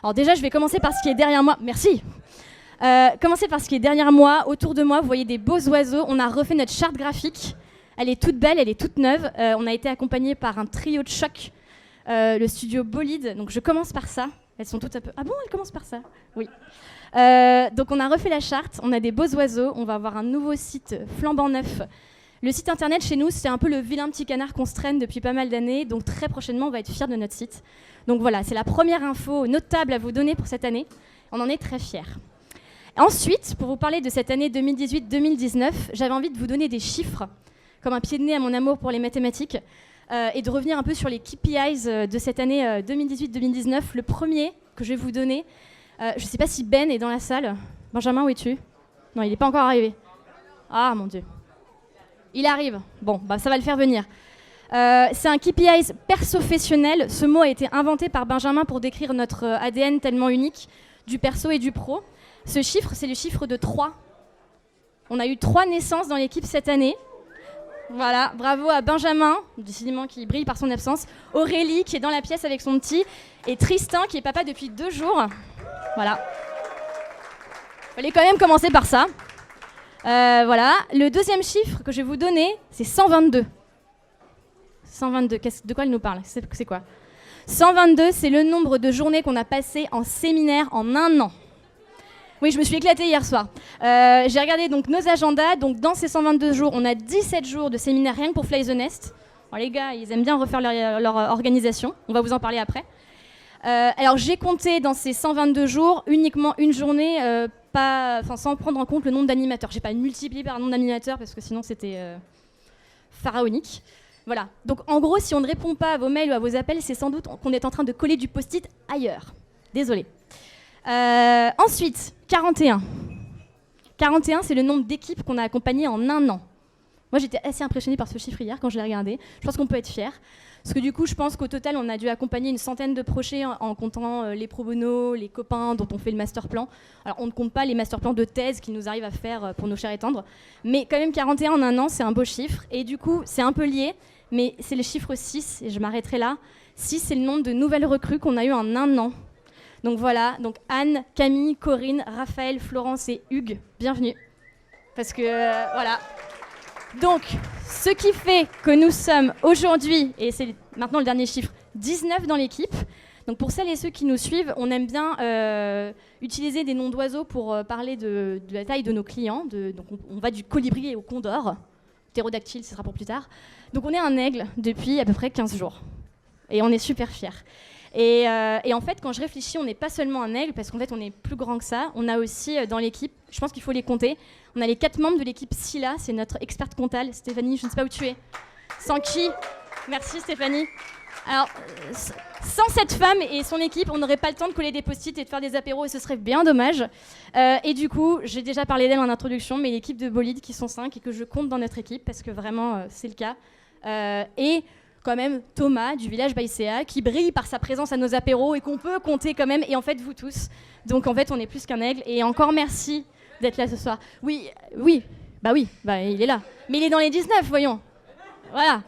Alors déjà, je vais commencer par ce qui est derrière moi. Merci. Commencer par ce qui est derrière moi. Autour de moi, vous voyez des beaux oiseaux. On a refait notre charte graphique. Elle est toute belle, elle est toute neuve. On a été accompagné par un trio de choc, le studio Bolide. Donc je commence par ça. Elles sont toutes un peu... Ah bon, elles commencent par ça? Oui. Donc on a refait la charte. On a des beaux oiseaux. On va avoir un nouveau site flambant neuf. Le site internet chez nous, c'est un peu le vilain petit canard qu'on se traîne depuis pas mal d'années. Donc très prochainement, on va être fiers de notre site. Donc voilà, c'est la première info notable à vous donner pour cette année. On en est très fiers. Ensuite, pour vous parler de cette année 2018-2019, j'avais envie de vous donner des chiffres, comme un pied de nez à mon amour pour les mathématiques, et de revenir un peu sur les KPIs de cette année 2018-2019. Le premier que je vais vous donner, je ne sais pas si Ben est dans la salle. Benjamin, où es-tu? Non, il n'est pas encore arrivé. Ah, mon Dieu. Il arrive. Bon, bah, ça va le faire venir. C'est un KPIs perso-professionnel. Ce mot a été inventé par Benjamin pour décrire notre ADN tellement unique du perso et du pro. Ce chiffre, c'est le chiffre de 3. On a eu 3 naissances dans l'équipe cette année. Voilà, bravo à Benjamin, décidément qui brille par son absence, Aurélie qui est dans la pièce avec son petit, et Tristan qui est papa depuis 2 jours. Voilà. Fallait quand même commencer par ça. Voilà. Le deuxième chiffre que je vais vous donner, c'est 122. 122, de quoi il nous parle? C'est quoi? 122, c'est le nombre de journées qu'on a passées en séminaire en un an. Oui, je me suis éclatée hier soir. J'ai regardé donc nos agendas. Donc dans ces 122 jours, on a 17 jours de séminaire rien que pour Fly the Nest. Alors, les gars, ils aiment bien refaire leur organisation. On va vous en parler après. Alors j'ai compté dans ces 122 jours uniquement une journée, sans prendre en compte le nombre d'animateurs. J'ai pas multiplié par un nombre d'animateurs parce que sinon c'était pharaonique. Voilà. Donc en gros, si on ne répond pas à vos mails ou à vos appels, c'est sans doute qu'on est en train de coller du post-it ailleurs. Désolée. Ensuite, 41. 41, c'est le nombre d'équipes qu'on a accompagnées en un an. Moi, j'étais assez impressionnée par ce chiffre hier quand je l'ai regardé. Je pense qu'on peut être fiers. Parce que du coup, je pense qu'au total, on a dû accompagner une centaine de projets en comptant les pro bono, les copains dont on fait le master plan. Alors, on ne compte pas les master plans de thèse qui nous arrivent à faire pour nos chers et tendres. Mais quand même, 41 en un an, c'est un beau chiffre. Et du coup, c'est un peu lié, mais c'est le chiffre 6, et je m'arrêterai là. 6, c'est le nombre de nouvelles recrues qu'on a eues en un an. Donc voilà, donc Anne, Camille, Corinne, Raphaël, Florence et Hugues, bienvenue. Parce que, voilà. Donc, ce qui fait que nous sommes aujourd'hui, et c'est maintenant le dernier chiffre, 19 dans l'équipe. Donc pour celles et ceux qui nous suivent, on aime bien utiliser des noms d'oiseaux pour parler de la taille de nos clients. Donc on va du colibri au condor. Ptérodactyle, ce sera pour plus tard. Donc on est un aigle depuis à peu près 15 jours. Et on est super fiers. Et en fait, quand je réfléchis, on n'est pas seulement un aigle, parce qu'en fait, on est plus grand que ça. On a aussi dans l'équipe, je pense qu'il faut les compter, on a les 4 membres de l'équipe Scylla, c'est notre experte comptable, Stéphanie, je ne sais pas où tu es. Sans qui? Merci Stéphanie. Alors, sans cette femme et son équipe, on n'aurait pas le temps de coller des post-it et de faire des apéros, et ce serait bien dommage. Et du coup, j'ai déjà parlé d'elle en introduction, mais l'équipe de Bolide, qui sont 5 et que je compte dans notre équipe, parce que vraiment, c'est le cas. Et quand même Thomas du village Baïséa qui brille par sa présence à nos apéros et qu'on peut compter quand même, et en fait vous tous. Donc en fait on est plus qu'un aigle, et encore merci d'être là ce soir. Oui, il est là. Mais il est dans les 19, voyons. Voilà.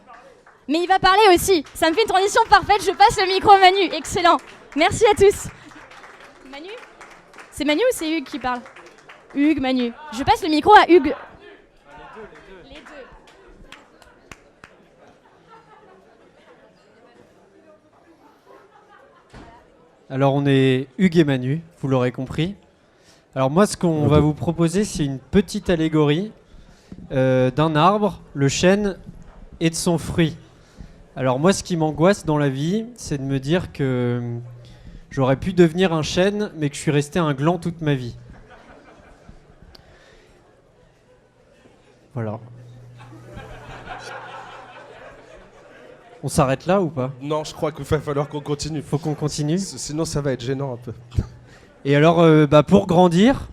Mais il va parler aussi. Ça me fait une transition parfaite, je passe le micro à Manu. Excellent. Merci à tous. Manu? C'est Manu ou c'est Hugues qui parle? Hugues, Manu. Je passe le micro à Hugues. Alors on est Hugues et Manu, vous l'aurez compris. Alors moi ce qu'on va vous proposer, c'est une petite allégorie d'un arbre, le chêne, et de son fruit. Alors moi ce qui m'angoisse dans la vie, c'est de me dire que j'aurais pu devenir un chêne, mais que je suis resté un gland toute ma vie. Voilà. On s'arrête là ou pas? Non, je crois qu'il va falloir qu'on continue. Faut qu'on continue. Sinon, ça va être gênant un peu. Et alors, pour grandir,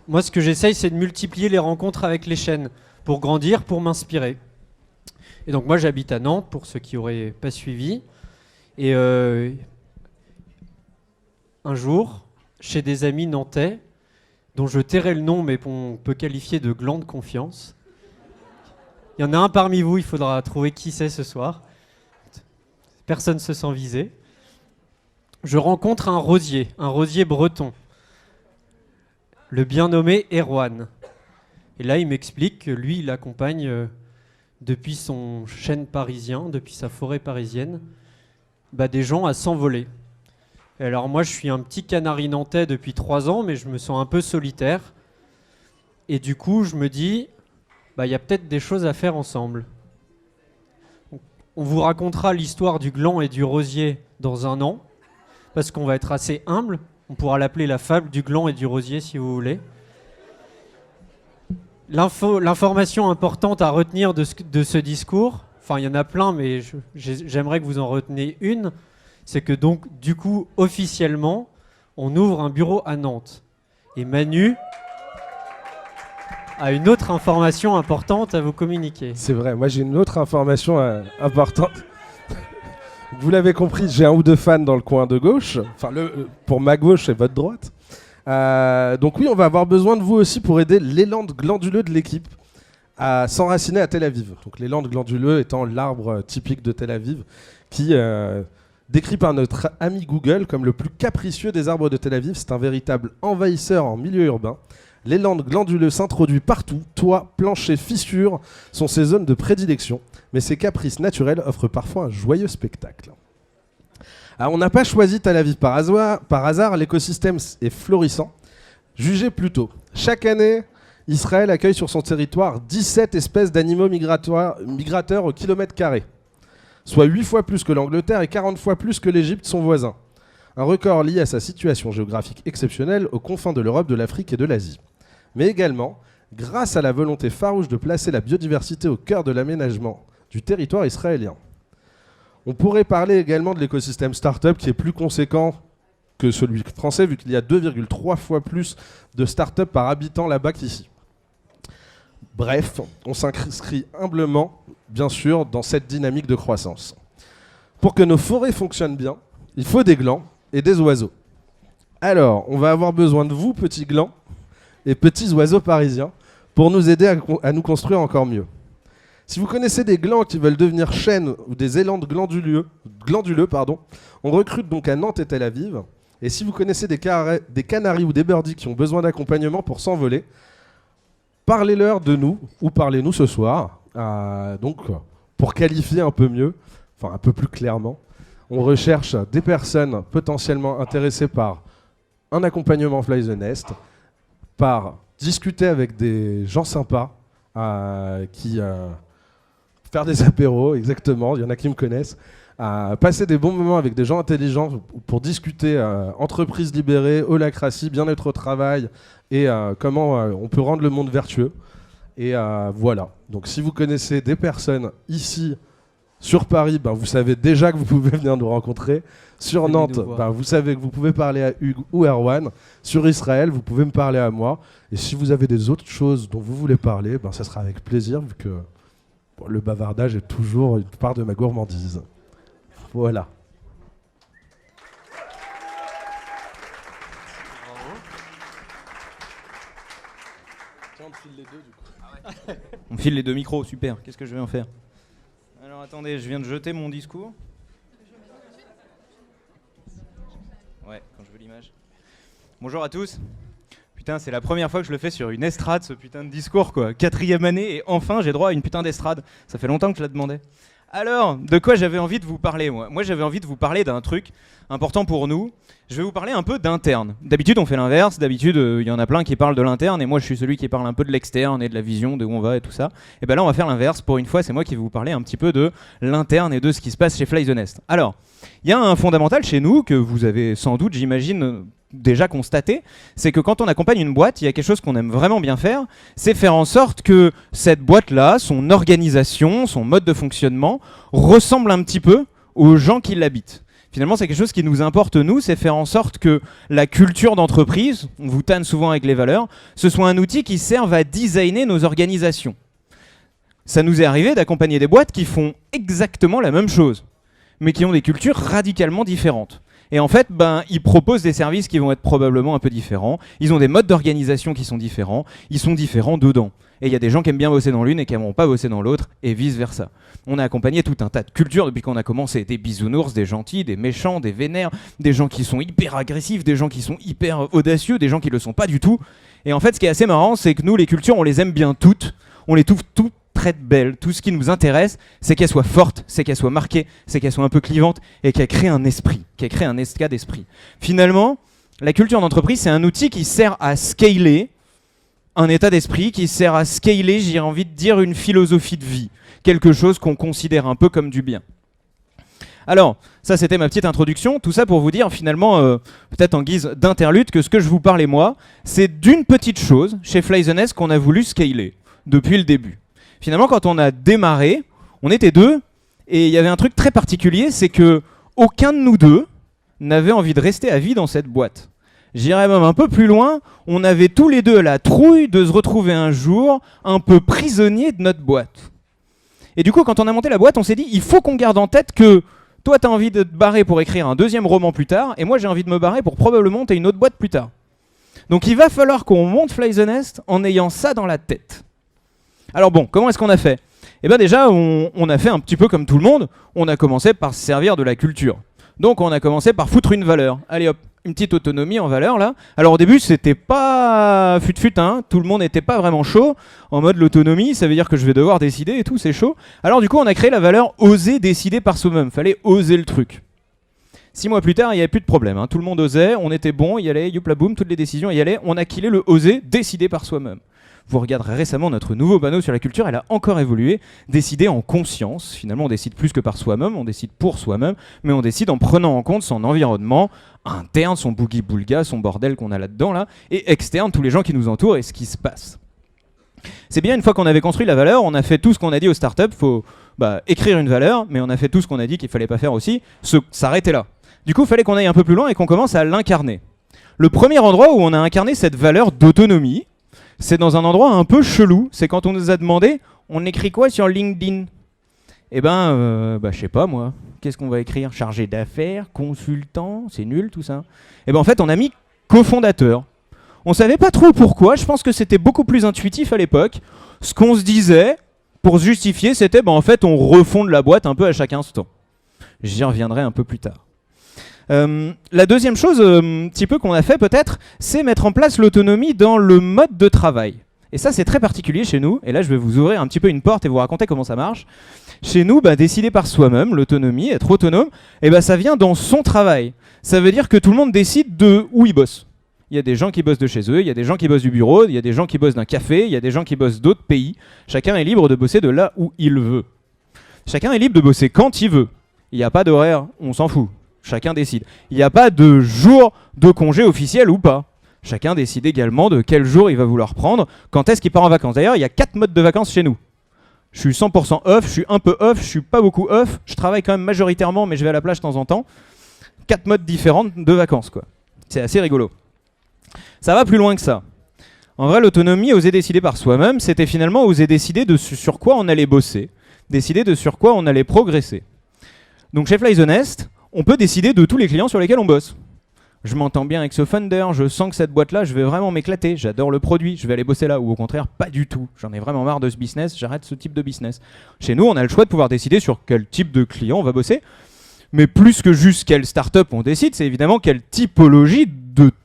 moi, ce que j'essaye, c'est de multiplier les rencontres avec les chênes. Pour grandir, pour m'inspirer. Et donc, moi, j'habite à Nantes, pour ceux qui n'auraient pas suivi. Et un jour, chez des amis nantais, dont je tairai le nom, mais qu'on peut qualifier de gland de confiance. Il y en a un parmi vous, il faudra trouver qui c'est ce soir. Personne ne se sent visé. je rencontre un rosier breton, le bien nommé Erwan. Et là, il m'explique que lui, il accompagne depuis son chêne parisien, depuis sa forêt parisienne, des gens à s'envoler. Et alors moi, je suis un petit canari nantais depuis 3 ans, mais je me sens un peu solitaire. Et du coup, je me dis, il y a peut-être des choses à faire ensemble. On vous racontera l'histoire du gland et du rosier dans un an, parce qu'on va être assez humble. On pourra l'appeler la fable du gland et du rosier, si vous voulez. L'information importante à retenir de ce discours, enfin il y en a plein, mais j'aimerais que vous en reteniez une, c'est que donc, du coup, officiellement, on ouvre un bureau à Nantes. Et Manu a une autre information importante à vous communiquer. C'est vrai, moi j'ai une autre information importante. Vous l'avez compris, j'ai un ou deux fans dans le coin de gauche, enfin pour ma gauche et votre droite. Donc oui, on va avoir besoin de vous aussi pour aider l'élan glanduleux de l'équipe à s'enraciner à Tel Aviv. Donc l'élan glanduleux étant l'arbre typique de Tel Aviv qui, décrit par notre ami Google comme le plus capricieux des arbres de Tel Aviv, c'est un véritable envahisseur en milieu urbain. L'élan glanduleux s'introduit partout, toits, planchers, fissures sont ses zones de prédilection, mais ses caprices naturels offrent parfois un joyeux spectacle. Alors, on n'a pas choisi Tel Aviv par hasard, l'écosystème est florissant. Jugez plutôt. Chaque année, Israël accueille sur son territoire 17 espèces d'animaux migrateurs au kilomètre carré, soit 8 fois plus que l'Angleterre et 40 fois plus que l'Égypte, son voisin. Un record lié à sa situation géographique exceptionnelle aux confins de l'Europe, de l'Afrique et de l'Asie. Mais également, grâce à la volonté farouche de placer la biodiversité au cœur de l'aménagement du territoire israélien. On pourrait parler également de l'écosystème start-up qui est plus conséquent que celui français, vu qu'il y a 2,3 fois plus de start-up par habitant là-bas qu'ici. Bref, on s'inscrit humblement, bien sûr, dans cette dynamique de croissance. Pour que nos forêts fonctionnent bien, il faut des glands et des oiseaux. Alors, on va avoir besoin de vous, petits glands et petits oiseaux parisiens, pour nous aider à nous construire encore mieux. Si vous connaissez des glands qui veulent devenir chênes ou des élans glanduleux, on recrute donc à Nantes et Tel Aviv. Et si vous connaissez des canaris ou des birdies qui ont besoin d'accompagnement pour s'envoler, parlez-leur de nous ou parlez-nous ce soir. Donc, pour qualifier un peu mieux, enfin un peu plus clairement, on recherche des personnes potentiellement intéressées par un accompagnement Fly the Nest, par discuter avec des gens sympas, faire des apéros, exactement, il y en a qui me connaissent, passer des bons moments avec des gens intelligents pour discuter entreprise libérée, holacratie, bien-être au travail et comment on peut rendre le monde vertueux. Et voilà. Donc si vous connaissez des personnes ici sur Paris, vous savez déjà que vous pouvez venir nous rencontrer. Sur Nantes, vous savez que vous pouvez parler à Hugues ou Erwan. Sur Israël, vous pouvez me parler à moi. Et si vous avez des autres choses dont vous voulez parler, ça sera avec plaisir, vu que le bavardage est toujours une part de ma gourmandise. Voilà. Tiens, on file les deux, du coup. Ah ouais. On file les deux micros, super. Qu'est-ce que je vais en faire ? Alors attendez, je viens de jeter mon discours. Ouais, quand je veux l'image. Bonjour à tous. Putain, c'est la première fois que je le fais sur une estrade, ce putain de discours, quoi. 4e année, et enfin, j'ai droit à une putain d'estrade. Ça fait longtemps que je la demandais. Alors, de quoi j'avais envie de vous parler, moi ? Moi, j'avais envie de vous parler d'un truc important pour nous. Je vais vous parler un peu d'interne. D'habitude, on fait l'inverse. D'habitude, il y en a plein qui parlent de l'interne, et moi, je suis celui qui parle un peu de l'externe et de la vision, de où on va et tout ça. Et ben là, on va faire l'inverse. Pour une fois, c'est moi qui vais vous parler un petit peu de l'interne et de ce qui se passe chez Fly the Nest. Alors, il y a un fondamental chez nous que vous avez sans doute, j'imagine, déjà constaté, c'est que quand on accompagne une boîte, il y a quelque chose qu'on aime vraiment bien faire, c'est faire en sorte que cette boîte-là, son organisation, son mode de fonctionnement, ressemble un petit peu aux gens qui l'habitent. Finalement, c'est quelque chose qui nous importe, nous, c'est faire en sorte que la culture d'entreprise, on vous tanne souvent avec les valeurs, ce soit un outil qui serve à designer nos organisations. Ça nous est arrivé d'accompagner des boîtes qui font exactement la même chose, mais qui ont des cultures radicalement différentes. Et en fait, ils proposent des services qui vont être probablement un peu différents. Ils ont des modes d'organisation qui sont différents. Ils sont différents dedans. Et il y a des gens qui aiment bien bosser dans l'une et qui n'aimeront pas bosser dans l'autre, et vice-versa. On a accompagné tout un tas de cultures depuis qu'on a commencé. Des bisounours, des gentils, des méchants, des vénères, des gens qui sont hyper agressifs, des gens qui sont hyper audacieux, des gens qui ne le sont pas du tout. Et en fait, ce qui est assez marrant, c'est que nous, les cultures, on les aime bien toutes. On les trouve toutes très belles. Tout ce qui nous intéresse, c'est qu'elles soient fortes, c'est qu'elles soient marquées, c'est qu'elles soient un peu clivantes, et qu'elles créent un esprit, qu'elles créent un état d'esprit. Finalement, la culture d'entreprise, c'est un outil qui sert à scaler un état d'esprit, qui sert à scaler, j'ai envie de dire, une philosophie de vie. Quelque chose qu'on considère un peu comme du bien. Alors, ça c'était ma petite introduction. Tout ça pour vous dire finalement, peut-être en guise d'interlude, que ce que je vous parlais moi, c'est d'une petite chose chez Fly the Nest qu'on a voulu scaler depuis le début. Finalement, quand on a démarré, on était deux, et il y avait un truc très particulier, c'est que aucun de nous deux n'avait envie de rester à vie dans cette boîte. J'irais même un peu plus loin, on avait tous les deux la trouille de se retrouver un jour un peu prisonniers de notre boîte. Et du coup, quand on a monté la boîte, on s'est dit, il faut qu'on garde en tête que toi, t'as envie de te barrer pour écrire un deuxième roman plus tard, et moi, j'ai envie de me barrer pour probablement monter une autre boîte plus tard. Donc il va falloir qu'on monte Fly the Nest en ayant ça dans la tête. Alors bon, comment est-ce qu'on a fait ? Eh bien déjà, on a fait un petit peu comme tout le monde, on a commencé par se servir de la culture. Donc on a commencé par foutre une valeur. Allez hop, une petite autonomie en valeur là. Alors au début c'était pas fut hein, tout le monde n'était pas vraiment chaud. En mode l'autonomie, ça veut dire que je vais devoir décider et tout, c'est chaud. Alors du coup on a créé la valeur oser décider par soi-même. Fallait oser le truc. 6 mois plus tard, il n'y avait plus de problème. Hein. Tout le monde osait, on était bon, y allait, youpla boum, toutes les décisions y allaient. On a killé le oser décider par soi-même. Vous regarderez récemment notre nouveau panneau sur la culture, elle a encore évolué. Décider en conscience. Finalement, on décide plus que par soi-même, on décide pour soi-même, mais on décide en prenant en compte son environnement interne, son boogie-boulga, son bordel qu'on a là-dedans, là, et externe, tous les gens qui nous entourent et ce qui se passe. C'est bien, une fois qu'on avait construit la valeur, on a fait tout ce qu'on a dit aux startups, faut écrire une valeur, mais on a fait tout ce qu'on a dit qu'il fallait pas faire aussi, s'arrêter là. Du coup, il fallait qu'on aille un peu plus loin et qu'on commence à l'incarner. Le premier endroit où on a incarné cette valeur d'autonomie, c'est dans un endroit un peu chelou. C'est quand on nous a demandé, on écrit quoi sur LinkedIn ? Eh ben, je sais pas moi. Qu'est-ce qu'on va écrire ? Chargé d'affaires, consultant, c'est nul tout ça. Eh ben en fait, on a mis cofondateur. On savait pas trop pourquoi. Je pense que c'était beaucoup plus intuitif à l'époque. Ce qu'on se disait, pour se justifier, c'était en fait, on refonde la boîte un peu à chaque instant. J'y reviendrai un peu plus tard. La deuxième chose, un petit peu qu'on a fait peut-être, c'est mettre en place l'autonomie dans le mode de travail. Et ça, c'est très particulier chez nous. Et là, je vais vous ouvrir un petit peu une porte et vous raconter comment ça marche. Chez nous, décider par soi-même, l'autonomie, être autonome, ça vient dans son travail. Ça veut dire que tout le monde décide de où il bosse. Il y a des gens qui bossent de chez eux, il y a des gens qui bossent du bureau, il y a des gens qui bossent d'un café, il y a des gens qui bossent d'autres pays. Chacun est libre de bosser de là où il veut. Chacun est libre de bosser quand il veut. Il n'y a pas d'horaire, on s'en fout. Chacun décide. Il n'y a pas de jour de congé officiel ou pas. Chacun décide également de quel jour il va vouloir prendre, quand est-ce qu'il part en vacances. D'ailleurs, il y a 4 modes de vacances chez nous. Je suis 100% off, je suis un peu off, je suis pas beaucoup off, je travaille quand même majoritairement, mais je vais à la plage de temps en temps. 4 modes différents de vacances, quoi. C'est assez rigolo. Ça va plus loin que ça. En vrai, l'autonomie, oser décider par soi-même, c'était finalement oser décider de sur quoi on allait bosser, décider de sur quoi on allait progresser. Donc chez Fly the Nest, on peut décider de tous les clients sur lesquels on bosse. Je m'entends bien avec ce funder, je sens que cette boîte-là, je vais vraiment m'éclater, j'adore le produit, je vais aller bosser là, ou au contraire, pas du tout. J'en ai vraiment marre de ce business, j'arrête ce type de business. Chez nous, on a le choix de pouvoir décider sur quel type de client on va bosser, mais plus que juste quelle start-up on décide, c'est évidemment quelle typologie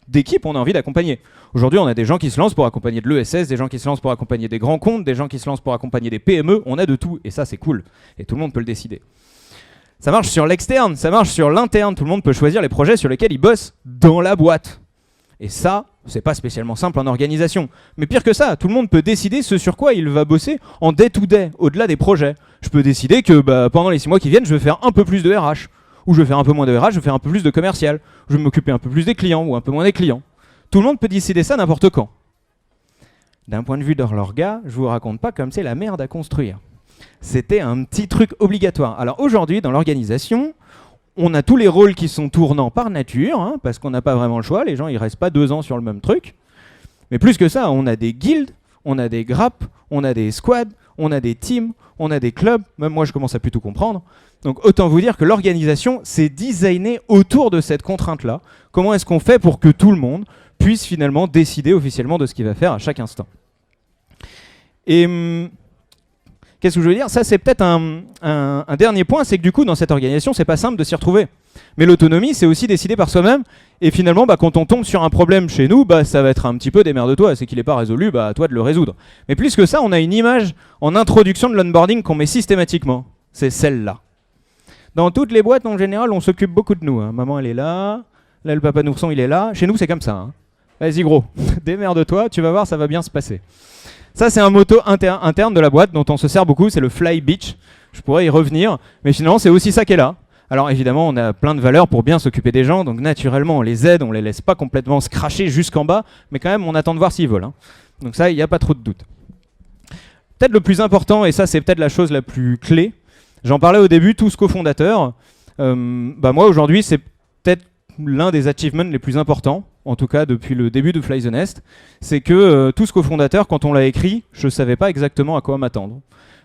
d'équipe on a envie d'accompagner. Aujourd'hui, on a des gens qui se lancent pour accompagner de l'ESS, des gens qui se lancent pour accompagner des grands comptes, des gens qui se lancent pour accompagner des PME, on a de tout, et ça c'est cool, et tout le monde peut le décider. Ça marche sur l'externe, ça marche sur l'interne. Tout le monde peut choisir les projets sur lesquels il bosse dans la boîte. Et ça, c'est pas spécialement simple en organisation. Mais pire que ça, tout le monde peut décider ce sur quoi il va bosser en day-to-day, au-delà des projets. Je peux décider que pendant les 6 mois qui viennent, je vais faire un peu plus de RH. Ou je vais faire un peu moins de RH, je vais faire un peu plus de commercial. Je vais m'occuper un peu plus des clients ou un peu moins des clients. Tout le monde peut décider ça n'importe quand. D'un point de vue d'Orlorga, je vous raconte pas comme c'est la merde à construire. C'était un petit truc obligatoire. Alors aujourd'hui, dans l'organisation, on a tous les rôles qui sont tournants par nature, parce qu'on n'a pas vraiment le choix. Les gens, ils restent pas 2 ans sur le même truc. Mais plus que ça, on a des guildes, on a des grappes, on a des squads, on a des teams, on a des clubs, même moi je commence à plus tout comprendre. Donc autant vous dire que l'organisation s'est designée autour de cette contrainte-là. Comment est-ce qu'on fait pour que tout le monde puisse finalement décider officiellement de ce qu'il va faire à chaque instant. Et qu'est-ce que je veux dire? Ça, c'est peut-être un dernier point, c'est que du coup, dans cette organisation, c'est pas simple de s'y retrouver. Mais l'autonomie, c'est aussi décider par soi-même. Et finalement, quand on tombe sur un problème chez nous, ça va être un petit peu démerde-toi. C'est qu'il n'est pas résolu, à toi de le résoudre. Mais plus que ça, on a une image en introduction de l'onboarding qu'on met systématiquement. C'est celle-là. Dans toutes les boîtes, en général, on s'occupe beaucoup de nous. Hein. Maman, elle est là. Là, le papa nourson, il est là. Chez nous, c'est comme ça. Hein. Vas-y, gros. Démerde-toi. Tu vas voir, ça va bien se passer. Ça, c'est un motto interne de la boîte dont on se sert beaucoup. C'est le Fly Beach. Je pourrais y revenir. Mais finalement, c'est aussi ça qui est là. Alors évidemment, on a plein de valeurs pour bien s'occuper des gens, donc naturellement, on les aide, on les laisse pas complètement se cracher jusqu'en bas, mais quand même, on attend de voir s'ils volent. Hein. Donc ça, il n'y a pas trop de doute. Peut-être le plus important, et ça, c'est peut-être la chose la plus clé, j'en parlais au début, tous cofondateurs. Moi, aujourd'hui, c'est peut-être l'un des achievements les plus importants, en tout cas depuis le début de Fly the Nest, c'est que tous cofondateurs, quand on l'a écrit, je ne savais pas exactement à quoi m'attendre.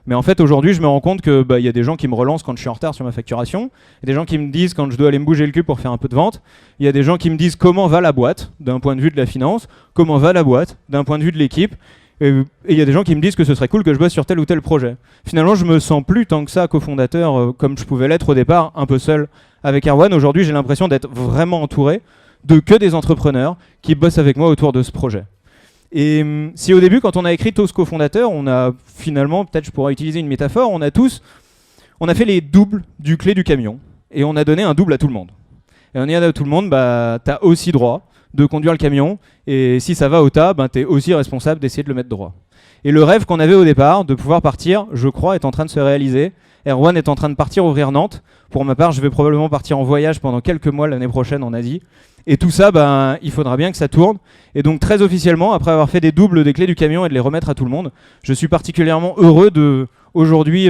Mais en fait, aujourd'hui, je me rends compte que y a des gens qui me relancent quand je suis en retard sur ma facturation. Il y a des gens qui me disent quand je dois aller me bouger le cul pour faire un peu de vente. Il y a des gens qui me disent comment va la boîte d'un point de vue de la finance, comment va la boîte d'un point de vue de l'équipe. Et il y a des gens qui me disent que ce serait cool que je bosse sur tel ou tel projet. Finalement, je me sens plus tant que ça cofondateur comme je pouvais l'être au départ, un peu seul avec Erwan. Aujourd'hui, j'ai l'impression d'être vraiment entouré de que des entrepreneurs qui bossent avec moi autour de ce projet. Et si au début, quand on a écrit tous cofondateurs, on a finalement, peut-être je pourrais utiliser une métaphore, on a fait les doubles du clé du camion et on a donné un double à tout le monde. Et on y a à tout le monde, t'as aussi droit de conduire le camion et si ça va au tas, t'es aussi responsable d'essayer de le mettre droit. Et le rêve qu'on avait au départ de pouvoir partir, je crois, est en train de se réaliser. Erwan est en train de partir ouvrir Nantes. Pour ma part, je vais probablement partir en voyage pendant quelques mois l'année prochaine en Asie. Et tout ça, il faudra bien que ça tourne. Et donc très officiellement, après avoir fait des doubles des clés du camion et de les remettre à tout le monde, je suis particulièrement heureux de aujourd'hui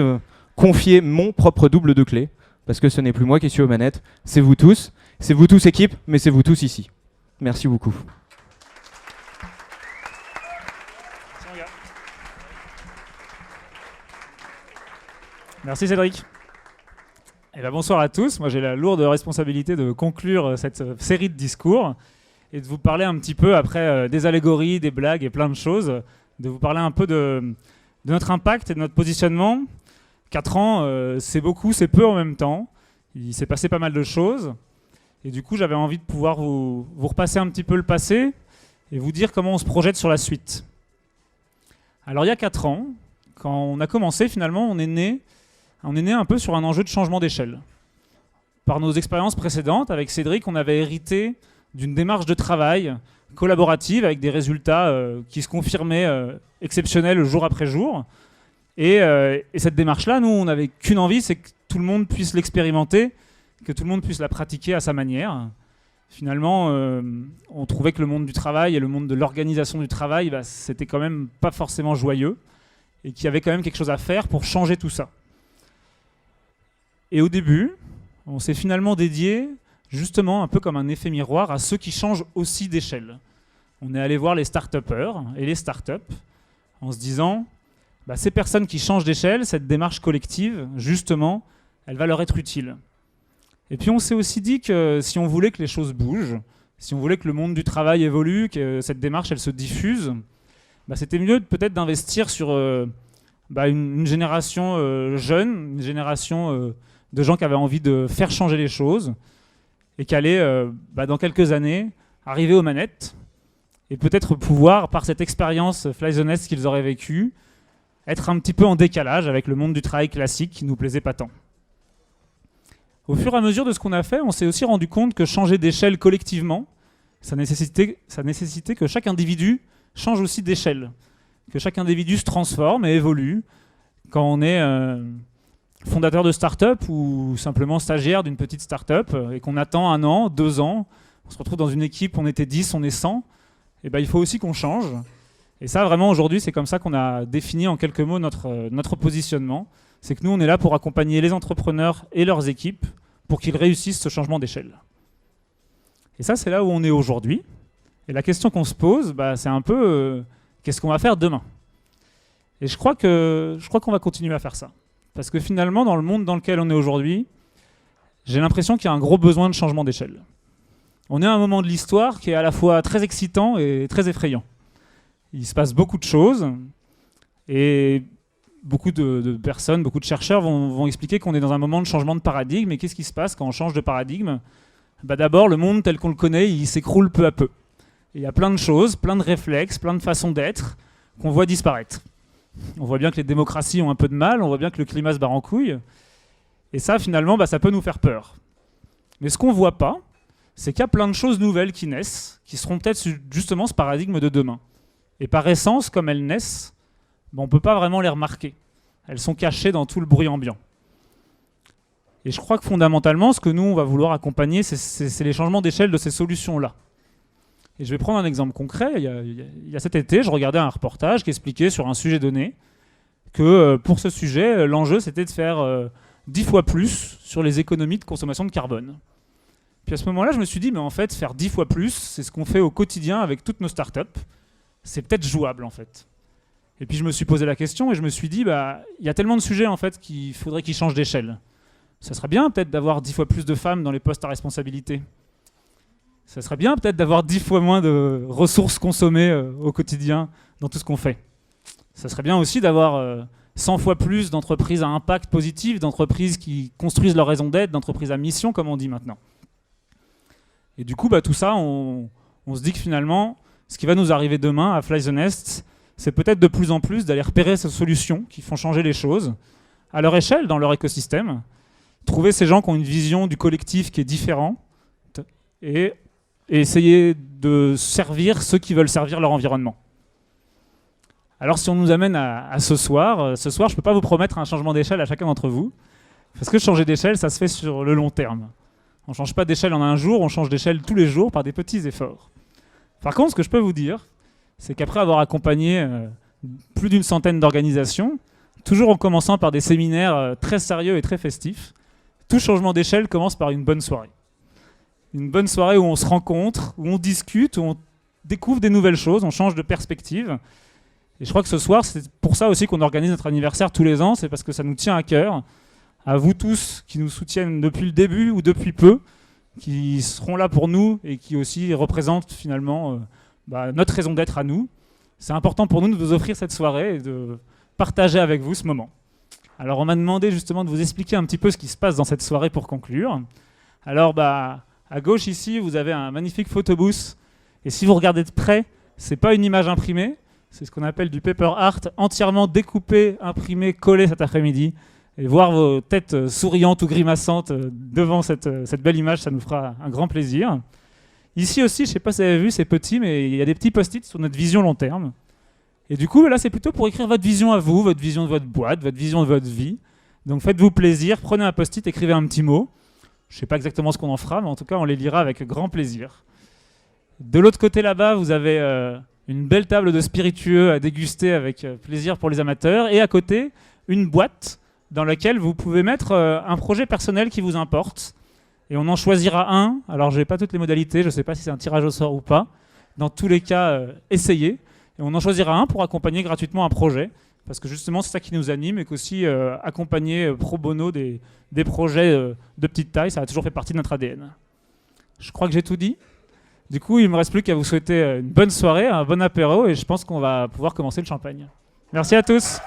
confier mon propre double de clés. Parce que ce n'est plus moi qui suis aux manettes, c'est vous tous. C'est vous tous équipe, mais c'est vous tous ici. Merci beaucoup. Merci Cédric. Bonsoir à tous. Moi j'ai la lourde responsabilité de conclure cette série de discours et de vous parler un petit peu après des allégories, des blagues et plein de choses, de vous parler un peu de notre impact et de notre positionnement. 4 ans, c'est beaucoup, c'est peu en même temps. Il s'est passé pas mal de choses et du coup j'avais envie de pouvoir vous repasser un petit peu le passé et vous dire comment on se projette sur la suite. Alors il y a 4 ans, quand on a commencé finalement, on est né un peu sur un enjeu de changement d'échelle. Par nos expériences précédentes, avec Cédric, on avait hérité d'une démarche de travail collaborative avec des résultats qui se confirmaient exceptionnels jour après jour. Et cette démarche-là, nous, on n'avait qu'une envie, c'est que tout le monde puisse l'expérimenter, que tout le monde puisse la pratiquer à sa manière. Finalement, on trouvait que le monde du travail et le monde de l'organisation du travail, c'était quand même pas forcément joyeux et qu'il y avait quand même quelque chose à faire pour changer tout ça. Et au début, on s'est finalement dédié, justement, un peu comme un effet miroir, à ceux qui changent aussi d'échelle. On est allé voir les start-upers et les start-up en se disant, ces personnes qui changent d'échelle, cette démarche collective, justement, elle va leur être utile. Et puis on s'est aussi dit que si on voulait que les choses bougent, si on voulait que le monde du travail évolue, que cette démarche, elle se diffuse, c'était mieux peut-être d'investir sur une génération jeune, une génération de gens qui avaient envie de faire changer les choses et qui allaient, dans quelques années, arriver aux manettes et peut-être pouvoir, par cette expérience Fly the Nest qu'ils auraient vécue, être un petit peu en décalage avec le monde du travail classique qui ne nous plaisait pas tant. Au fur et à mesure de ce qu'on a fait, on s'est aussi rendu compte que changer d'échelle collectivement, ça nécessitait que chaque individu change aussi d'échelle, que chaque individu se transforme et évolue. Quand on est fondateur de start-up ou simplement stagiaire d'une petite start-up et qu'on attend 1 an, 2 ans, on se retrouve dans une équipe, on était 10, on est 100, et il faut aussi qu'on change. Et ça, vraiment, aujourd'hui, c'est comme ça qu'on a défini en quelques mots notre positionnement. C'est que nous, on est là pour accompagner les entrepreneurs et leurs équipes pour qu'ils réussissent ce changement d'échelle. Et ça, c'est là où on est aujourd'hui. Et la question qu'on se pose, c'est un peu qu'est-ce qu'on va faire demain ? Et je crois qu'on va continuer à faire ça. Parce que finalement, dans le monde dans lequel on est aujourd'hui, j'ai l'impression qu'il y a un gros besoin de changement d'échelle. On est à un moment de l'histoire qui est à la fois très excitant et très effrayant. Il se passe beaucoup de choses et beaucoup de personnes, beaucoup de chercheurs vont expliquer qu'on est dans un moment de changement de paradigme. Et qu'est-ce qui se passe quand on change de paradigme ? D'abord, le monde tel qu'on le connaît, il s'écroule peu à peu. Et il y a plein de choses, plein de réflexes, plein de façons d'être qu'on voit disparaître. On voit bien que les démocraties ont un peu de mal, on voit bien que le climat se barre en couille. Et ça, finalement, ça peut nous faire peur. Mais ce qu'on ne voit pas, c'est qu'il y a plein de choses nouvelles qui naissent, qui seront peut-être justement ce paradigme de demain. Et par essence, comme elles naissent, on ne peut pas vraiment les remarquer. Elles sont cachées dans tout le bruit ambiant. Et je crois que fondamentalement, ce que nous, on va vouloir accompagner, c'est les changements d'échelle de ces solutions-là. Et je vais prendre un exemple concret. Il y a cet été, je regardais un reportage qui expliquait sur un sujet donné que pour ce sujet, l'enjeu, c'était de faire 10 fois plus sur les économies de consommation de carbone. Puis à ce moment-là, je me suis dit, mais en fait, faire 10 fois plus, c'est ce qu'on fait au quotidien avec toutes nos startups. C'est peut-être jouable, en fait. Et puis je me suis posé la question et je me suis dit, il y a tellement de sujets, en fait, qu'il faudrait qu'ils changent d'échelle. Ça serait bien, peut-être, d'avoir 10 fois plus de femmes dans les postes à responsabilité. Ça serait bien, peut-être, d'avoir 10 fois moins de ressources consommées au quotidien dans tout ce qu'on fait. Ça serait bien aussi d'avoir 100 fois plus d'entreprises à impact positif, d'entreprises qui construisent leur raison d'être, d'entreprises à mission, comme on dit maintenant. Et du coup, tout ça, on se dit que finalement, ce qui va nous arriver demain à Fly the Nest, c'est peut-être de plus en plus d'aller repérer ces solutions qui font changer les choses à leur échelle, dans leur écosystème, trouver ces gens qui ont une vision du collectif qui est différente et essayer de servir ceux qui veulent servir leur environnement. Alors si on nous amène à ce soir, je ne peux pas vous promettre un changement d'échelle à chacun d'entre vous, parce que changer d'échelle, ça se fait sur le long terme. On ne change pas d'échelle en un jour, on change d'échelle tous les jours par des petits efforts. Par contre, ce que je peux vous dire, c'est qu'après avoir accompagné plus d'une centaine d'organisations, toujours en commençant par des séminaires très sérieux et très festifs, tout changement d'échelle commence par une bonne soirée. Une bonne soirée où on se rencontre, où on discute, où on découvre des nouvelles choses, on change de perspective. Et je crois que ce soir, c'est pour ça aussi qu'on organise notre anniversaire tous les ans, c'est parce que ça nous tient à cœur, à vous tous qui nous soutiennent depuis le début ou depuis peu, qui seront là pour nous et qui aussi représentent finalement notre raison d'être à nous. C'est important pour nous de vous offrir cette soirée et de partager avec vous ce moment. Alors on m'a demandé justement de vous expliquer un petit peu ce qui se passe dans cette soirée pour conclure. Alors à gauche ici, vous avez un magnifique photobooth. Et si vous regardez de près, c'est pas une image imprimée, c'est ce qu'on appelle du paper art, entièrement découpé, imprimé, collé cet après-midi. Et voir vos têtes souriantes ou grimaçantes devant cette belle image, ça nous fera un grand plaisir. Ici aussi, je ne sais pas si vous avez vu, c'est petit, mais il y a des petits post-it sur notre vision long terme. Et du coup, là, c'est plutôt pour écrire votre vision à vous, votre vision de votre boîte, votre vision de votre vie. Donc faites-vous plaisir, prenez un post-it, écrivez un petit mot. Je ne sais pas exactement ce qu'on en fera, mais en tout cas, on les lira avec grand plaisir. De l'autre côté là-bas, vous avez une belle table de spiritueux à déguster avec plaisir pour les amateurs. Et à côté, une boîte dans laquelle vous pouvez mettre un projet personnel qui vous importe. Et on en choisira un. Alors, je n'ai pas toutes les modalités, je ne sais pas si c'est un tirage au sort ou pas. Dans tous les cas, essayez. Et on en choisira un pour accompagner gratuitement un projet. Parce que justement, c'est ça qui nous anime et qu'aussi accompagner pro bono des projets de petite taille, ça a toujours fait partie de notre ADN. Je crois que j'ai tout dit. Du coup, il ne me reste plus qu'à vous souhaiter une bonne soirée, un bon apéro et je pense qu'on va pouvoir commencer le champagne. Merci à tous.